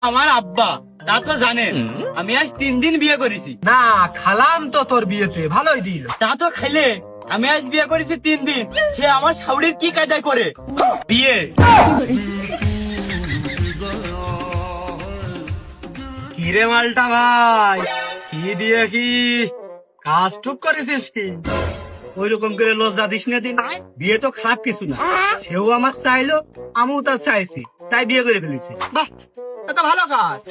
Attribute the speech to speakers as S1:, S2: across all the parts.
S1: আমার আব্বা তা তো জানেন আমি আজ 3 দিন বিয়ে করেছি।
S2: না খালাম তো তোর বিয়েতে ভালোই দিল।
S1: তা তো খাইলে আমি আজ বিয়ে করেছি 3 দিন, সে আমার শাউরির কি কায়দায় করে বিয়ে।
S2: কিরে মালটা ভাই, কি দিয়ে কি কাজ টুক করেছিস কি?
S1: ওই রকম করে লজ্জা দিস না দিন, বিয়ে তো খারাপ কিছু না। সেও আমার চাইলো, আমিও তার চাইছি, তাই বিয়ে করে ফেলেছি।
S2: বাহ, এটা ভালো কাজ।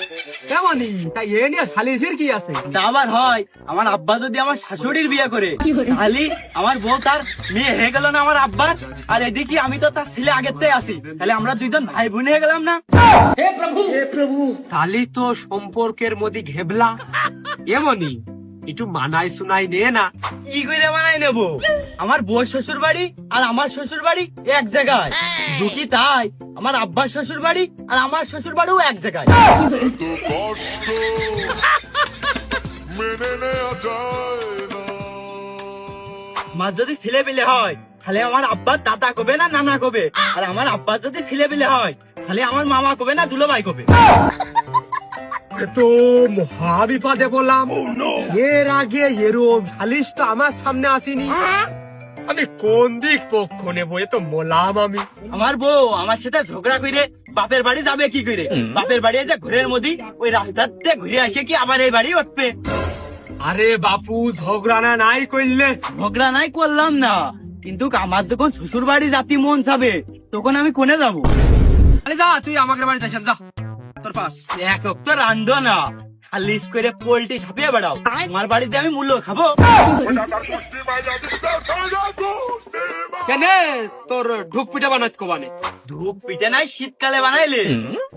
S2: কেমনই তাই এ নিয়ে সালিশের কি আছে?
S1: তা আবার হয়, আমার আব্বা যদি আমার শাশুড়ির বিয়ে করে তাহলে আমার বউ তার মেয়ে হয়ে গেল না আমার আব্বার, আর এদিকে আমি তো তার ছেলে আগের থেকে আছি, তাহলে আমরা দুইজন ভাই বোন হয়ে গেলাম না।
S2: হে প্রভু, তাহলে তো সম্পর্কের মধ্যে ঘেবলা। এমনই একটু মানাই শুনাই নে না।
S1: কি করে বানাই নেবো? আমার বউ শ্বশুর বাড়ি আর আমার শ্বশুর বাড়ি এক জায়গায়, দুঃখী তাই আমার আব্বার শ্বশুর বাড়ি আর আমার শ্বশুর বাড়িও এক জায়গায়।
S3: এত কষ্ট মেনে নেওয়া যায় না।
S1: আমার যদি ছেলে পেলে হয় তাহলে আমার আব্বার দাদা কবে না নানা কবে, আর আমার আব্বার যদি ছেলে পেলে হয় তাহলে আমার মামা কবে না দুলোভাই কবে।
S2: তো মহা বিপদে বললাম। এর আগে এরম সালিশ তো আমার সামনে আসেনি। আমি কোন দিক পক্ষ নেবো এ তো মোলাম আমি।
S1: আমার বউ আমার সাথে ঝগড়া করে বাপের বাড়ি যাবে কি করে? বাপের বাড়ি যে ঘুরের মধ্যে ওই রাস্তাতে ঘুরে আসে কি আবার এই বাড়ি উঠবে?
S2: আরে বাপু, ঝগড়া না নাই করলে?
S1: ঝগড়া নাই করলাম না, কিন্তু আমার যখন শ্বশুর বাড়ি জাতি মন চাবে তখন আমি কোনে যাবো?
S2: আরে যা, তুই আমাকে বাড়িতে আসেন, যা তোর পাস।
S1: এক তো রান্ধো না, খালিশ করে পোল্ট্রি ছাপিয়ে বেড়াও, আমার বাড়িতে আমি মূল্য খাবো?
S2: কেন তোর ঢুক পিঠা বানাত কোবানে?
S1: ধূপ পিঠে নাই শীতকালে বানাইলে,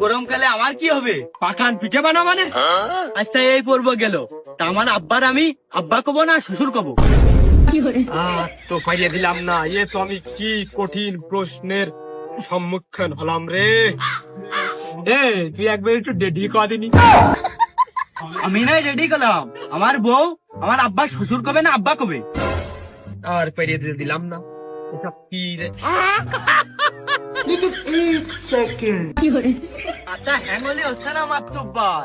S1: গরমকালে আমার কি হবে?
S2: পাকান পিঠা বানা মানে?
S1: আচ্ছা এই পর্ব গেল, তা আমার আব্বার আমি আব্বা কব না শ্বশুর কব?
S2: তো পাইয়ে দিলাম না। এ তো আমি কি কঠিন প্রশ্নের সম্মুখীন হলাম রে। এ তুই একবার একটু ডেডি কয়া দিনি।
S1: আমি নাই রেডি করলাম, আমার বউ আমার আব্বা শ্বশুর কবে না আব্বা কবে?
S2: আর পাইয়ে দিয়ে দিলাম না। এটা কি রে?
S1: আচ্ছা হ্যাঙ্গলে হচ্ছে না মাত্রবার,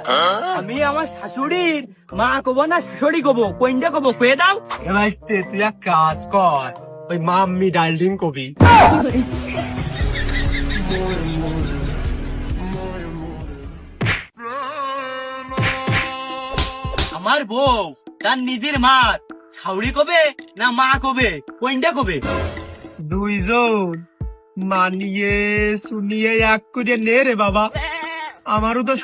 S1: আমি আমার শাশুড়ির মা কব না শাশুড়ি কব, কোনটা কব কয়ে দাও?
S2: এবার তুই এক কাজ কর, ওই মাম্মি ডাইলিং কবি।
S1: আমার বউ তার নিজের মার শাউরি কবে না মা কবে, কোনটা কবে?
S2: দুইজন মানিয়ে শুনিয়ে এক করে নে রে বাবা, আমারও তো